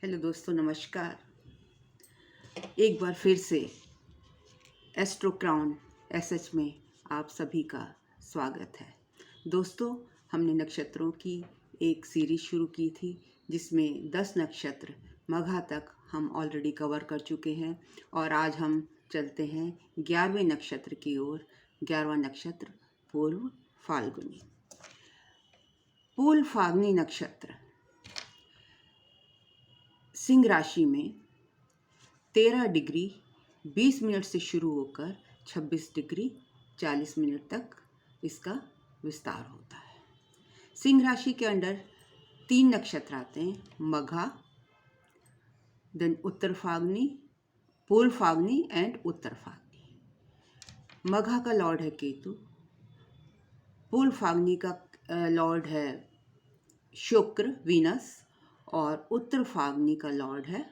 Hello दोस्तों, नमस्कार। एक बार फिर से एस्ट्रो क्राउन एसएच में आप सभी का स्वागत है। दोस्तों, हमने नक्षत्रों की एक सीरीज शुरू की थी जिसमें 10 नक्षत्र मघा तक हम ऑलरेडी कवर कर चुके हैं और आज हम चलते हैं 11वें नक्षत्र की ओर। 11वां नक्षत्र पूर्व फाल्गुनी। पूर्व फाल्गुनी नक्षत्र सिंह राशि में 13 डिग्री 20 मिनट से शुरू होकर 26 डिग्री 40 मिनट तक इसका विस्तार होता है। सिंह राशि के अंडर 3 नक्षत्र आते हैं, मघा, देन उत्तर फाल्गुनी, पूर्व फाल्गुनी एंड उत्तर फाल्गुनी। मघा का लॉर्ड है केतु, पूर्व फाल्गुनी का लॉर्ड है शुक्र वीनस और उत्तर फाल्गुनी का लॉर्ड है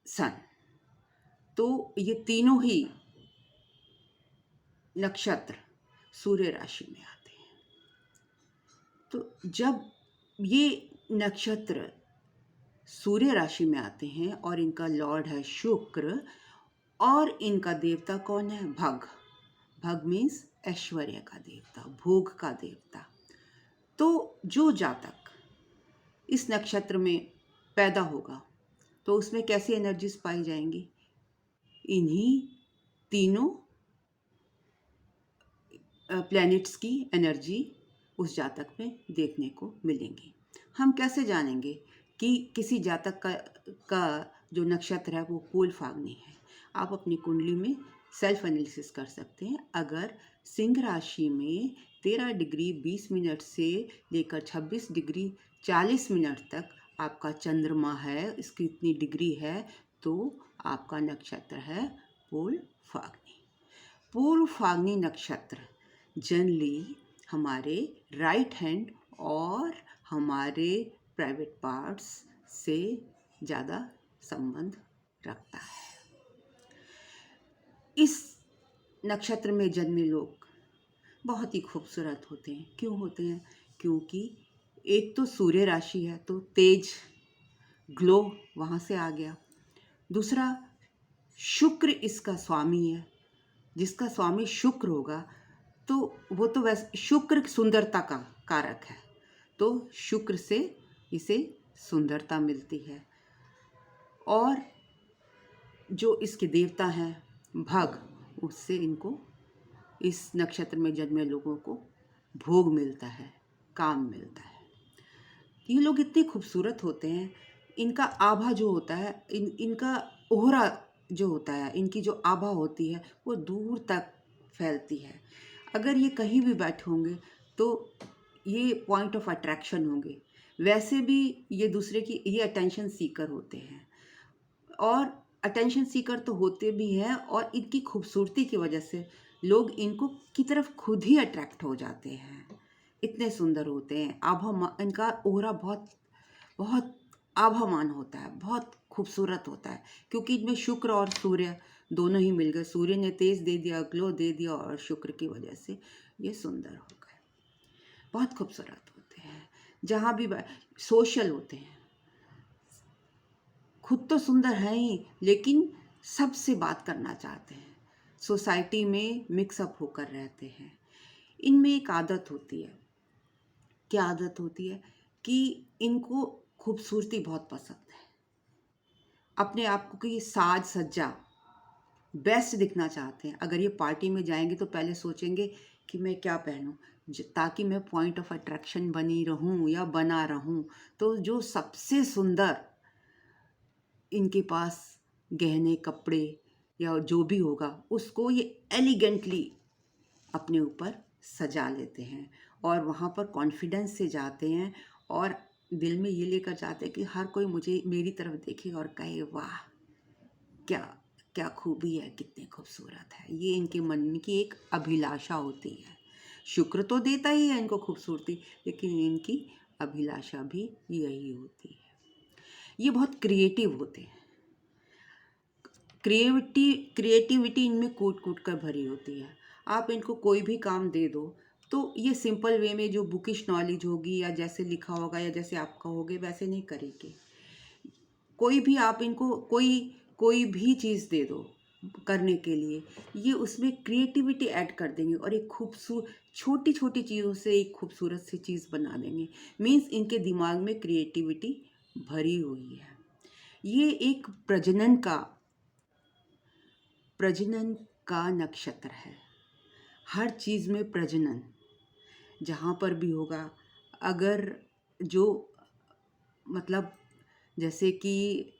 सन। तो ये तीनों ही नक्षत्र सूर्य राशि में आते हैं। तो जब ये नक्षत्र सूर्य राशि में आते हैं और इनका लॉर्ड है शुक्र और इनका देवता कौन है? भग। भग मीन्स ऐश्वर्य का देवता, भोग का देवता। तो जो जातक इस नक्षत्र में पैदा होगा तो उसमें कैसी एनर्जीज पाई जाएंगी? इन्हीं तीनों प्लैनेट्स की एनर्जी उस जातक में देखने को मिलेंगी। हम कैसे जानेंगे कि किसी जातक का जो नक्षत्र है वो पूर्व फाल्गुनी है? आप अपनी कुंडली में सेल्फ एनालिसिस कर सकते हैं। अगर सिंह राशि में 13 डिग्री 20 मिनट से लेकर 26 डिग्री 40 मिनट तक आपका चंद्रमा है, इसकी इतनी डिग्री है, तो आपका नक्षत्र है पूर्व फाल्गुनी। पूर्व फाल्गुनी नक्षत्र जनरली हमारे राइट हैंड और हमारे प्राइवेट पार्ट्स से ज़्यादा संबंध रखता है। इस नक्षत्र में जन्मे लोग बहुत ही खूबसूरत होते हैं। क्यों होते हैं? क्योंकि एक तो सूर्य राशि है तो तेज ग्लो वहाँ से आ गया। दूसरा, शुक्र इसका स्वामी है। जिसका स्वामी शुक्र होगा तो वो तो वैसे शुक्र सुंदरता का कारक है, तो शुक्र से इसे सुंदरता मिलती है। और जो इसके देवता हैं भग, उससे इनको इस नक्षत्र में जन्मे लोगों को भोग मिलता है, काम मिलता है। ये लोग इतने खूबसूरत होते हैं। इनका आभा जो होता है, इनका ओहरा जो होता है, इनकी जो आभा होती है वो दूर तक फैलती है। अगर ये कहीं भी बैठे होंगे तो ये पॉइंट ऑफ अट्रैक्शन होंगे। वैसे भी ये दूसरे की ये अटेंशन सीकर होते हैं और अटेंशन सीकर तो होते भी हैं और इनकी खूबसूरती की वजह से लोग इनको की तरफ खुद ही अट्रैक्ट हो जाते हैं। इतने सुंदर होते हैं। इनका ओहरा बहुत बहुत आभामान होता है, बहुत खूबसूरत होता है, क्योंकि इनमें शुक्र और सूर्य दोनों ही मिल गए। सूर्य ने तेज दे दिया, ग्लो दे दिया और शुक्र की वजह से ये सुंदर हो गए। बहुत खूबसूरत होते हैं। जहाँ भी सोशल होते हैं, खुद तो सुंदर हैं ही लेकिन सबसे बात करना चाहते हैं, सोसाइटी में मिक्सअप होकर रहते हैं। इनमें एक आदत होती है। क्या आदत होती है? कि इनको खूबसूरती बहुत पसंद है। अपने आप को कि साज सज्जा बेस्ट दिखना चाहते हैं। अगर ये पार्टी में जाएंगे तो पहले सोचेंगे कि मैं क्या पहनूं ताकि मैं पॉइंट ऑफ अट्रैक्शन बनी रहूं या बना रहूं। तो जो सबसे सुंदर इनके पास गहने कपड़े या जो भी होगा उसको ये एलिगेंटली अपने ऊपर सजा लेते हैं और वहाँ पर कॉन्फिडेंस से जाते हैं और दिल में ये लेकर जाते हैं कि हर कोई मुझे मेरी तरफ देखे और कहे वाह क्या क्या खूबी है, कितने खूबसूरत है। ये इनके मन की एक अभिलाषा होती है। शुक्र तो देता ही है इनको खूबसूरती, लेकिन इनकी अभिलाषा भी यही होती है। ये बहुत क्रिएटिव होते हैं। क्रिएटिविटी इनमें कूट कूट कर भरी होती है। आप इनको कोई भी काम दे दो तो ये सिंपल वे में जो बुकिश नॉलेज होगी या जैसे लिखा होगा या जैसे आप कहोगे वैसे नहीं करेंगे। कोई भी आप इनको कोई भी चीज़ दे दो करने के लिए, ये उसमें क्रिएटिविटी ऐड कर देंगे और एक छोटी छोटी चीज़ों से एक खूबसूरत सी चीज़ बना देंगे। मीन्स इनके दिमाग में क्रिएटिविटी भरी हुई है। ये एक प्रजनन का नक्षत्र है। हर चीज़ में प्रजनन जहाँ पर भी होगा, अगर जो मतलब जैसे कि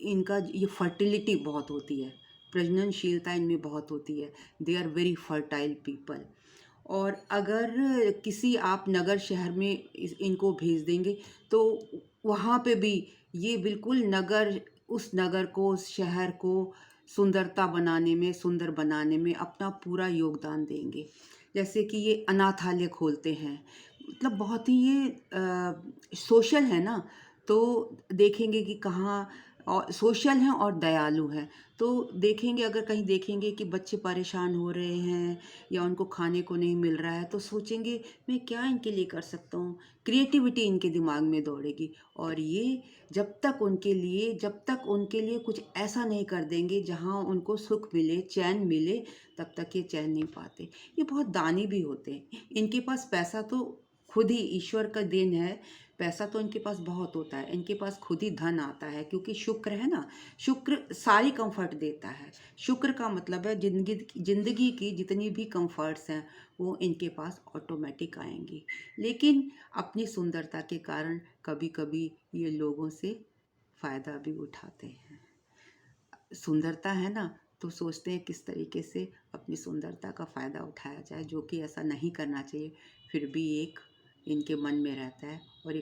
इनका ये फर्टिलिटी बहुत होती है, प्रजननशीलता इनमें बहुत होती है। They are very fertile people. और अगर किसी आप नगर शहर में इनको भेज देंगे तो वहाँ पे भी ये बिल्कुल उस नगर को, उस शहर को सुंदर बनाने में अपना पूरा योगदान देंगे। जैसे कि ये अनाथालय खोलते हैं, मतलब बहुत ही ये सोशल है ना। तो देखेंगे कि कहाँ और सोशल हैं और दयालु हैं। तो देखेंगे, अगर कहीं देखेंगे कि बच्चे परेशान हो रहे हैं या उनको खाने को नहीं मिल रहा है तो सोचेंगे मैं क्या इनके लिए कर सकता हूँ। क्रिएटिविटी इनके दिमाग में दौड़ेगी और ये जब तक उनके लिए कुछ ऐसा नहीं कर देंगे जहाँ उनको सुख मिले, चैन मिले, तब तक ये चैन नहीं पाते। ये बहुत दानी भी होते हैं। इनके पास पैसा तो खुद ही ईश्वर का देन है। पैसा तो इनके पास बहुत होता है, इनके पास खुद ही धन आता है क्योंकि शुक्र है ना। शुक्र सारी कंफर्ट देता है। शुक्र का मतलब है जिंदगी की जितनी भी कंफर्ट्स हैं वो इनके पास ऑटोमेटिक आएंगी। लेकिन अपनी सुंदरता के कारण कभी कभी ये लोगों से फ़ायदा भी उठाते हैं। सुंदरता है ना, तो सोचते हैं किस तरीके से अपनी सुंदरता का फ़ायदा उठाया जाए, जो कि ऐसा नहीं करना चाहिए। फिर भी एक इनके मन में रहता है और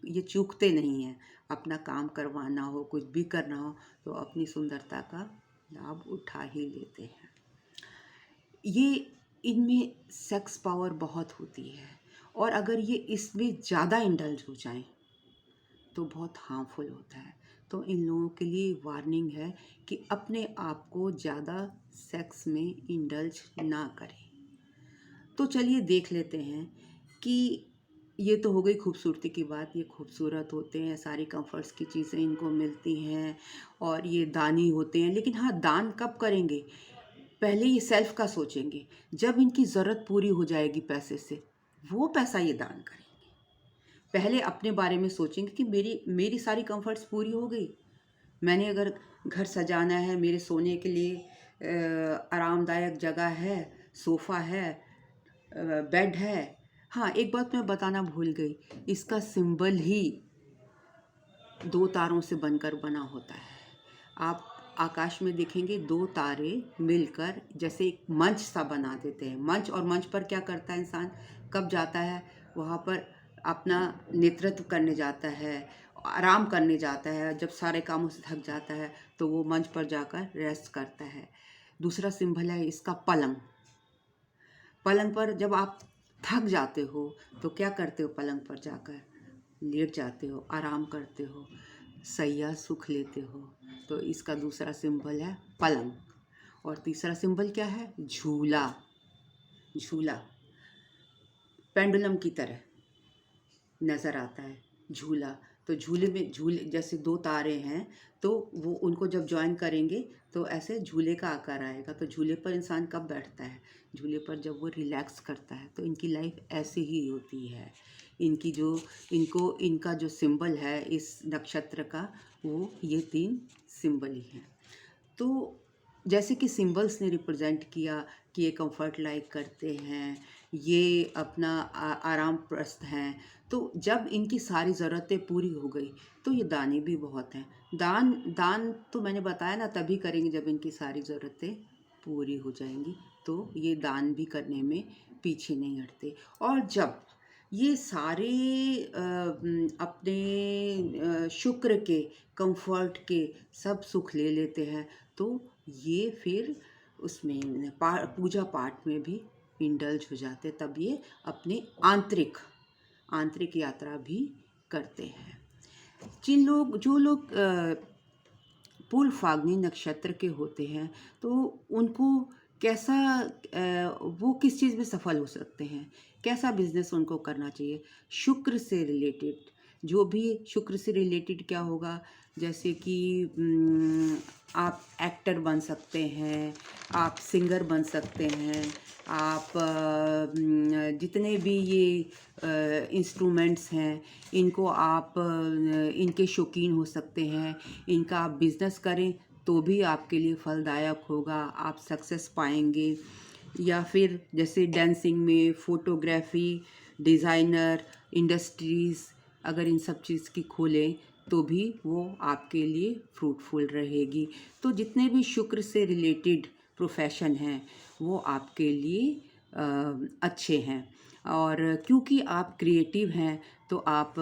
ये चूकते नहीं हैं। अपना काम करवाना हो, कुछ भी करना हो तो अपनी सुंदरता का लाभ उठा ही लेते हैं। ये इनमें सेक्स पावर बहुत होती है और अगर ये इसमें ज़्यादा इंडल्ज हो जाएं तो बहुत हार्मफुल होता है। तो इन लोगों के लिए वार्निंग है कि अपने आप को ज़्यादा सेक्स में इंडल्ज ना करें। तो चलिए देख लेते हैं कि ये तो हो गई खूबसूरती की बात। ये खूबसूरत होते हैं, सारी कंफर्ट्स की चीज़ें इनको मिलती हैं और ये दानी होते हैं। लेकिन हाँ, दान कब करेंगे? पहले ये सेल्फ का सोचेंगे। जब इनकी ज़रूरत पूरी हो जाएगी पैसे से, वो पैसा ये दान करेंगे। पहले अपने बारे में सोचेंगे कि मेरी सारी कंफर्ट्स पूरी हो गई। मैंने अगर घर सजाना है, मेरे सोने के लिए आरामदायक जगह है, सोफ़ा है, बेड है। हाँ, एक बात मैं बताना भूल गई, इसका सिंबल ही 2 तारों से बनकर बना होता है। आप आकाश में देखेंगे 2 तारे मिलकर जैसे एक मंच सा बना देते हैं। मंच पर क्या करता है इंसान? कब जाता है? वहाँ पर अपना नेतृत्व करने जाता है, आराम करने जाता है। जब सारे कामों से थक जाता है तो वो मंच पर जाकर रेस्ट करता है। दूसरा सिंबल है इसका पलंग। पलंग पर जब आप थक जाते हो तो क्या करते हो? पलंग पर जाकर लेट जाते हो, आराम करते हो, सैया सुख लेते हो। तो इसका दूसरा सिंबल है पलंग। और तीसरा सिंबल क्या है? झूला। झूला पेंडुलम की तरह नज़र आता है झूला। तो झूले जैसे 2 तारे हैं तो वो उनको जब जॉइन करेंगे तो ऐसे झूले का आकार आएगा। तो झूले पर इंसान कब बैठता है? झूले पर जब वो रिलैक्स करता है। तो इनकी लाइफ ऐसी ही होती है। इनका जो सिंबल है इस नक्षत्र का, वो ये 3 सिंबल ही हैं। तो जैसे कि सिंबल्स ने रिप्रेजेंट किया कि ये कंफर्ट लाइक करते हैं, ये अपना आराम प्रस्त हैं। तो जब इनकी सारी ज़रूरतें पूरी हो गई तो ये दानी भी बहुत हैं। दान तो मैंने बताया ना तभी करेंगे जब इनकी सारी ज़रूरतें पूरी हो जाएंगी। तो ये दान भी करने में पीछे नहीं हटते। और जब ये सारे अपने शुक्र के, कंफर्ट के सब सुख ले लेते हैं तो ये फिर उसमें पूजा पाठ में भी इंडल्ज हो जाते। तब ये अपनी आंतरिक यात्रा भी करते हैं। जो लोग पूर्व फाल्गुनी नक्षत्र के होते हैं तो उनको कैसा वो किस चीज़ में सफल हो सकते हैं, कैसा बिजनेस उनको करना चाहिए। शुक्र से रिलेटेड, जो भी शुक्र से रिलेटेड क्या होगा, जैसे कि आप एक्टर बन सकते हैं, आप सिंगर बन सकते हैं, आप जितने भी ये इंस्ट्रूमेंट्स हैं इनको आप इनके शौकीन हो सकते हैं, इनका आप बिज़नेस करें तो भी आपके लिए फलदायक होगा, आप सक्सेस पाएंगे। या फिर जैसे डांसिंग में, फोटोग्राफी, डिज़ाइनर, इंडस्ट्रीज़, अगर इन सब चीज़ की खोलें तो भी वो आपके लिए फ्रूटफुल रहेगी। तो जितने भी शुक्र से रिलेटेड प्रोफेशन हैं वो आपके लिए अच्छे हैं। और क्योंकि आप क्रिएटिव हैं तो आप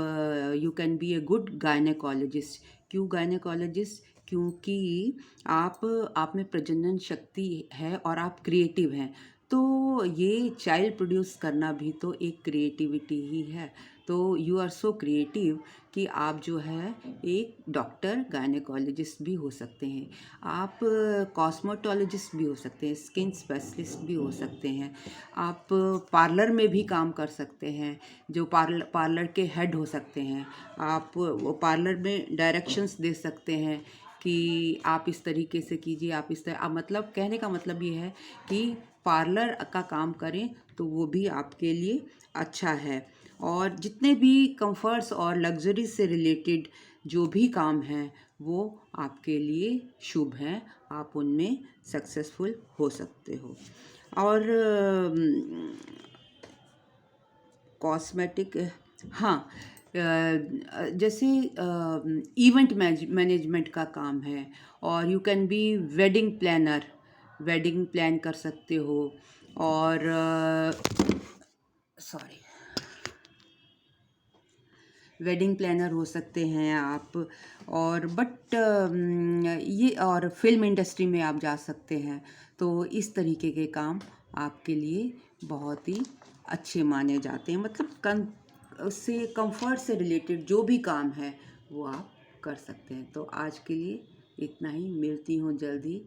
you can B a good gynaecologist. क्यों गायनेकोलॉजिस्ट? क्योंकि आप में प्रजनन शक्ति है और आप क्रिएटिव हैं, तो ये चाइल्ड प्रोड्यूस करना भी तो एक क्रिएटिविटी ही है। तो यू आर सो क्रिएटिव कि आप जो है एक डॉक्टर गायनेकोलॉजिस्ट भी हो सकते हैं, आप कॉस्मेटोलॉजिस्ट भी हो सकते हैं, स्किन स्पेशलिस्ट भी हो सकते हैं, आप पार्लर में भी काम कर सकते हैं, जो पार्लर के हेड हो सकते हैं। आप वो पार्लर में डायरेक्शंस दे सकते हैं कि आप इस तरीके से कीजिए, आप इस तरह, मतलब कहने का मतलब ये है कि पार्लर का काम करें तो वो भी आपके लिए अच्छा है। और जितने भी कंफर्ट्स और लग्जरी से रिलेटेड जो भी काम हैं वो आपके लिए शुभ हैं, आप उनमें सक्सेसफुल हो सकते हो। और कॉस्मेटिक, हाँ, जैसे इवेंट मैनेजमेंट का काम है, और you can be wedding planner, wedding plan कर सकते हो। और सॉरी, वेडिंग प्लानर हो सकते हैं आप। और बट ये, और फिल्म इंडस्ट्री में आप जा सकते हैं। तो इस तरीके के काम आपके लिए बहुत ही अच्छे माने जाते हैं, मतलब उससे कंफर्ट से रिलेटेड जो भी काम है वो आप कर सकते हैं। तो आज के लिए इतना ही, मिलती हूँ जल्दी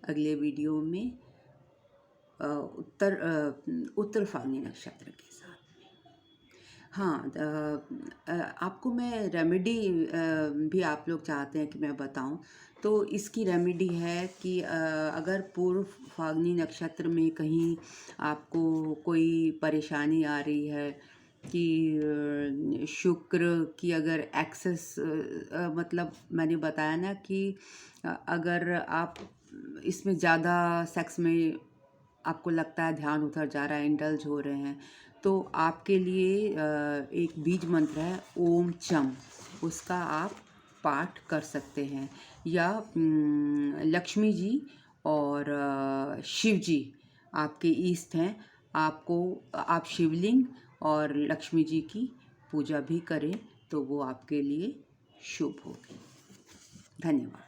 अगले वीडियो में उत्तर फाल्गुनी नक्षत्र के साथ। हाँ, आपको मैं रेमेडी भी आप लोग चाहते हैं कि मैं बताऊं, तो इसकी रेमेडी है कि अगर पूर्व फाल्गुनी नक्षत्र में कहीं आपको कोई परेशानी आ रही है कि शुक्र की अगर एक्सेस, मतलब मैंने बताया ना कि अगर आप इसमें ज़्यादा सेक्स में आपको लगता है ध्यान उधर जा रहा है, इंडल्ज हो रहे हैं, तो आपके लिए एक बीज मंत्र है ओम चम, उसका आप पाठ कर सकते हैं। या लक्ष्मी जी और शिव जी आपके ईष्ट हैं, आप शिवलिंग और लक्ष्मी जी की पूजा भी करें तो वो आपके लिए शुभ होगी। धन्यवाद।